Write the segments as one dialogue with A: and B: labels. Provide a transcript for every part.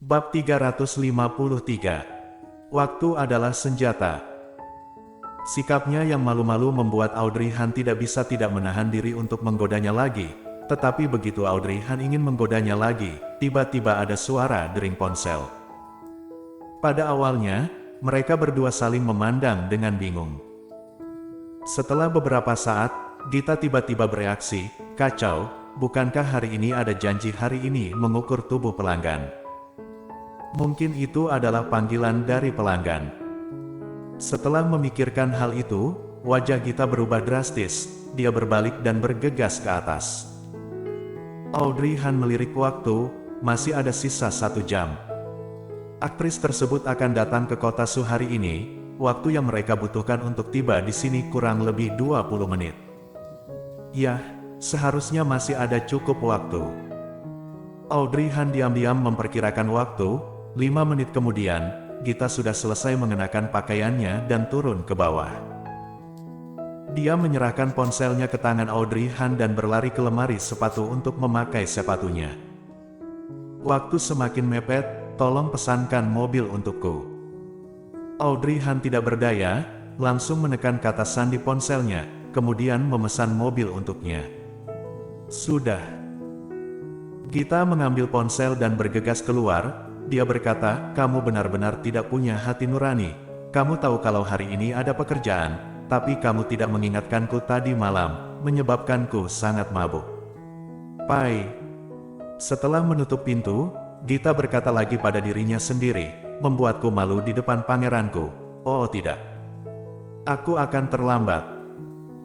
A: Bab 353. Waktu adalah senjata. Sikapnya yang malu-malu membuat Audrey Han tidak bisa tidak menahan diri untuk menggodanya lagi. Tetapi begitu Audrey Han ingin menggodanya lagi, tiba-tiba ada suara dering ponsel. Pada awalnya, mereka berdua saling memandang dengan bingung. Setelah beberapa saat, Gita tiba-tiba bereaksi, "Kacau, bukankah hari ini ada janji hari ini mengukur tubuh pelanggan?" Mungkin itu adalah panggilan dari pelanggan. Setelah memikirkan hal itu, wajah Gita berubah drastis. Dia berbalik dan bergegas ke atas. Audrey Han melirik waktu, masih ada sisa 1 jam. Aktris tersebut akan datang ke kota Su hari ini. Waktu yang mereka butuhkan untuk tiba di sini kurang lebih 20 menit. Yah, seharusnya masih ada cukup waktu. Audrey Han diam-diam memperkirakan waktu. 5 menit kemudian, Gita sudah selesai mengenakan pakaiannya dan turun ke bawah. Dia menyerahkan ponselnya ke tangan Audrey Han dan berlari ke lemari sepatu untuk memakai sepatunya. "Waktu semakin mepet, tolong pesankan mobil untukku." Audrey Han tidak berdaya, langsung menekan kata sandi ponselnya, kemudian memesan mobil untuknya. "Sudah." Gita mengambil ponsel dan bergegas keluar. Dia berkata, "Kamu benar-benar tidak punya hati nurani. Kamu tahu kalau hari ini ada pekerjaan, tapi kamu tidak mengingatkanku tadi malam, menyebabkanku sangat mabuk." Pai. Setelah menutup pintu, Gita berkata lagi pada dirinya sendiri, "Membuatku malu di depan pangeranku. Oh tidak. Aku akan terlambat."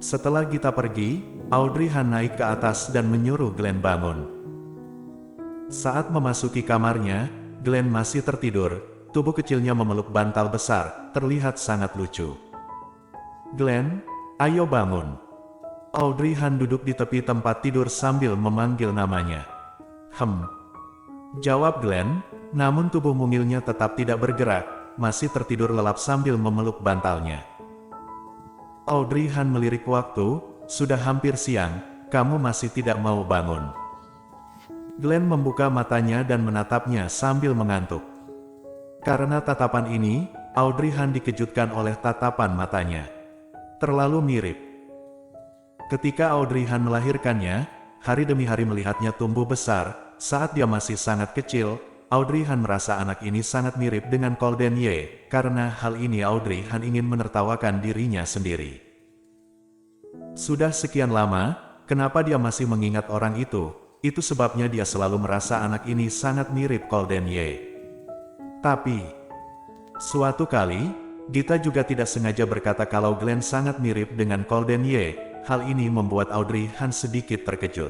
A: Setelah Gita pergi, Audrey Han naik ke atas dan menyuruh Glenn bangun. Saat memasuki kamarnya, Glenn masih tertidur. Tubuh kecilnya memeluk bantal besar, terlihat sangat lucu. "Glenn, ayo bangun." Audrey Han duduk di tepi tempat tidur sambil memanggil namanya. Jawab Glenn, namun tubuh mungilnya tetap tidak bergerak, masih tertidur lelap sambil memeluk bantalnya. Audrey Han melirik waktu, "Sudah hampir siang, kamu masih tidak mau bangun." Glenn membuka matanya dan menatapnya sambil mengantuk. Karena tatapan ini, Audrey Han dikejutkan oleh tatapan matanya. Terlalu mirip. Ketika Audrey Han melahirkannya, hari demi hari melihatnya tumbuh besar. Saat dia masih sangat kecil, Audrey Han merasa anak ini sangat mirip dengan Golden Ye. Karena hal ini Audrey Han ingin menertawakan dirinya sendiri. Sudah sekian lama, kenapa dia masih mengingat orang itu? Itu sebabnya dia selalu merasa anak ini sangat mirip Golden Ye. Tapi, suatu kali, Gita juga tidak sengaja berkata kalau Glenn sangat mirip dengan Golden Ye. Hal ini membuat Audrey Han sedikit terkejut.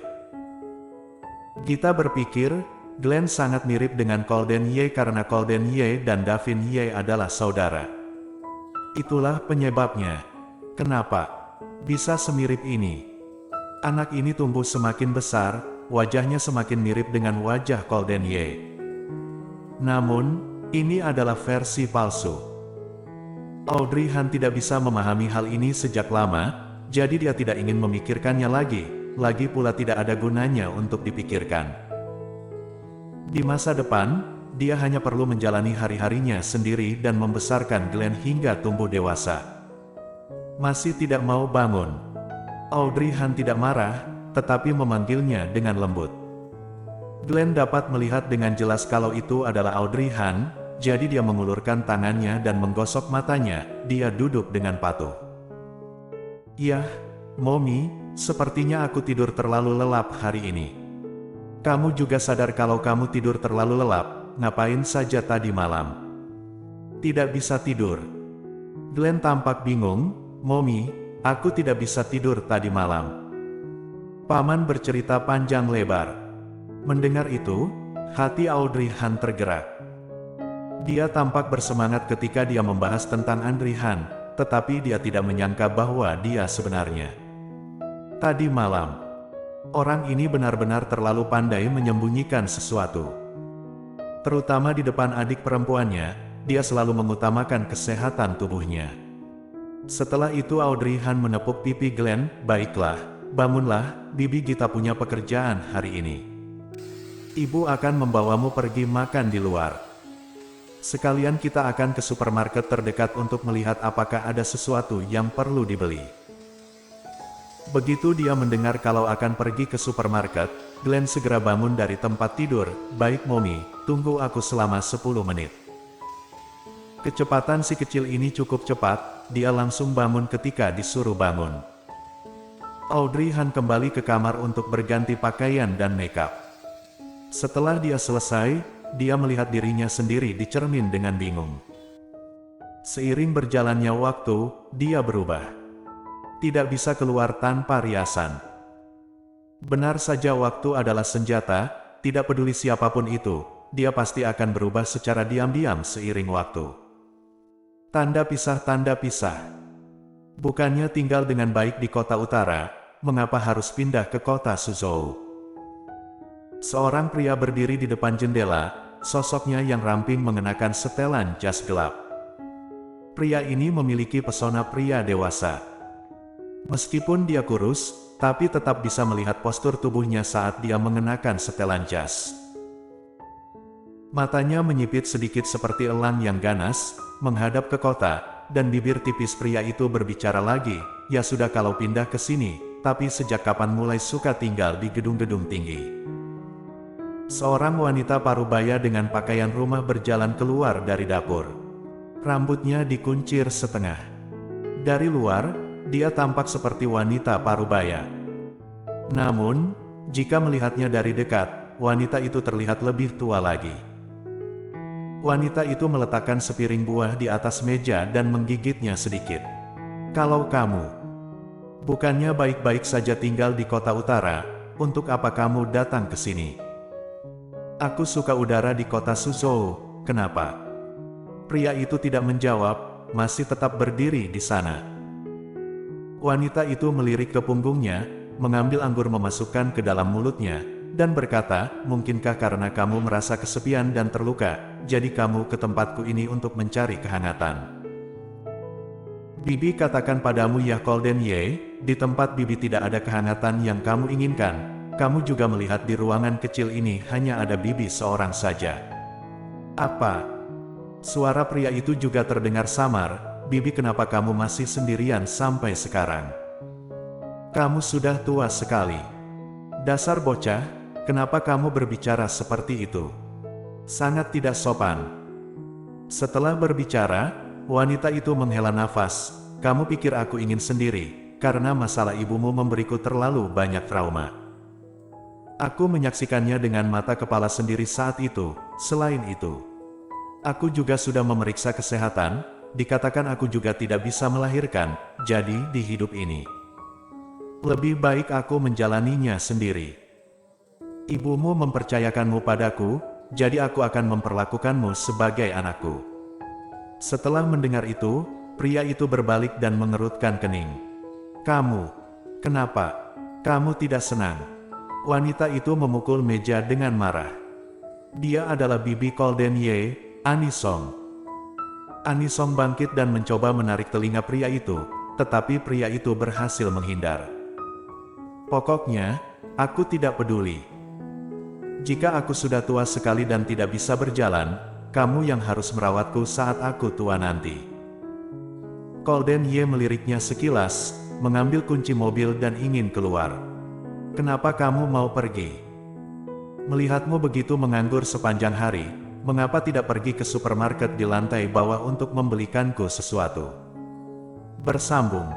A: Gita berpikir, Glenn sangat mirip dengan Golden Ye karena Golden Ye dan Davin Ye adalah saudara. Itulah penyebabnya. Kenapa bisa semirip ini? Anak ini tumbuh semakin besar, wajahnya semakin mirip dengan wajah Golden Ye. Namun, ini adalah versi palsu. Audrey Han tidak bisa memahami hal ini sejak lama, jadi dia tidak ingin memikirkannya lagi pula tidak ada gunanya untuk dipikirkan. Di masa depan, dia hanya perlu menjalani hari-harinya sendiri dan membesarkan Glenn hingga tumbuh dewasa. Masih tidak mau bangun. Audrey Han tidak marah, tetapi memanggilnya dengan lembut. Glenn dapat melihat dengan jelas kalau itu adalah Audrey Han, jadi dia mengulurkan tangannya dan menggosok matanya. Dia duduk dengan patuh. "Yah, Mommy, sepertinya aku tidur terlalu lelap hari ini." "Kamu juga sadar kalau kamu tidur terlalu lelap, ngapain saja tadi malam?" "Tidak bisa tidur." Glenn tampak bingung. "Mommy, aku tidak bisa tidur tadi malam." Paman bercerita panjang lebar. Mendengar itu, hati Audrey Han tergerak. Dia tampak bersemangat ketika dia membahas tentang Audrey Han, tetapi dia tidak menyangka bahwa dia sebenarnya. Tadi malam, orang ini benar-benar terlalu pandai menyembunyikan sesuatu. Terutama di depan adik perempuannya, dia selalu mengutamakan kesehatan tubuhnya. Setelah itu Audrey Han menepuk pipi Glenn, "Baiklah, bangunlah, Bibi, kita punya pekerjaan hari ini." Ibu akan membawamu pergi makan di luar. Sekalian kita akan ke supermarket terdekat untuk melihat apakah ada sesuatu yang perlu dibeli. Begitu dia mendengar kalau akan pergi ke supermarket, Glenn segera bangun dari tempat tidur. Baik Mommy, tunggu aku selama 10 menit. Kecepatan si kecil ini cukup cepat, dia langsung bangun ketika disuruh bangun. Audrey Han kembali ke kamar untuk berganti pakaian dan makeup. Setelah dia selesai, dia melihat dirinya sendiri di cermin dengan bingung. Seiring berjalannya waktu, dia berubah. Tidak bisa keluar tanpa riasan. Benar saja waktu adalah senjata, tidak peduli siapapun itu, dia pasti akan berubah secara diam-diam seiring waktu. Tanda pisah, tanda pisah. Bukannya tinggal dengan baik di kota utara, mengapa harus pindah ke kota Suzhou? Seorang pria berdiri di depan jendela, sosoknya yang ramping mengenakan setelan jas gelap. Pria ini memiliki pesona pria dewasa. Meskipun dia kurus, tapi tetap bisa melihat postur tubuhnya saat dia mengenakan setelan jas. Matanya menyipit sedikit seperti elang yang ganas, menghadap ke kota, dan bibir tipis pria itu berbicara lagi, "Ya sudah kalau pindah ke sini, tapi sejak kapan mulai suka tinggal di gedung-gedung tinggi?" Seorang wanita parubaya dengan pakaian rumah berjalan keluar dari dapur. Rambutnya dikuncir setengah. Dari luar, dia tampak seperti wanita parubaya. Namun, jika melihatnya dari dekat, wanita itu terlihat lebih tua lagi. Wanita itu meletakkan sepiring buah di atas meja dan menggigitnya sedikit. "Kalau kamu bukannya baik-baik saja tinggal di kota utara, untuk apa kamu datang ke sini?" "Aku suka udara di kota Suzhou." "Kenapa?" Pria itu tidak menjawab, masih tetap berdiri di sana. Wanita itu melirik ke punggungnya, mengambil anggur memasukkan ke dalam mulutnya, dan berkata, "Mungkinkah karena kamu merasa kesepian dan terluka, jadi kamu ke tempatku ini untuk mencari kehangatan?" "Bibi katakan padamu ya Golden Ye, di tempat Bibi tidak ada kehangatan yang kamu inginkan. Kamu juga melihat di ruangan kecil ini hanya ada Bibi seorang saja." "Apa?" Suara pria itu juga terdengar samar. "Bibi, kenapa kamu masih sendirian sampai sekarang? Kamu sudah tua sekali. Dasar bocah, kenapa kamu berbicara seperti itu? Sangat tidak sopan." Setelah berbicara, wanita itu menghela nafas. "Kamu pikir aku ingin sendiri, karena masalah ibumu memberiku terlalu banyak trauma. Aku menyaksikannya dengan mata kepala sendiri saat itu. Selain itu, aku juga sudah memeriksa kesehatan, dikatakan aku juga tidak bisa melahirkan, jadi di hidup ini, lebih baik aku menjalaninya sendiri. Ibumu mempercayakanmu padaku, jadi aku akan memperlakukanmu sebagai anakku." Setelah mendengar itu, pria itu berbalik dan mengerutkan kening. "Kamu, kenapa? Kamu tidak senang?" Wanita itu memukul meja dengan marah. "Dia adalah Bibi Golden Ye, Anisong." Anisong bangkit dan mencoba menarik telinga pria itu, tetapi pria itu berhasil menghindar. "Pokoknya, aku tidak peduli. Jika aku sudah tua sekali dan tidak bisa berjalan, kamu yang harus merawatku saat aku tua nanti." Golden Ye meliriknya sekilas, mengambil kunci mobil dan ingin keluar. "Kenapa kamu mau pergi? Melihatmu begitu menganggur sepanjang hari, mengapa tidak pergi ke supermarket di lantai bawah untuk membelikanku sesuatu?" Bersambung.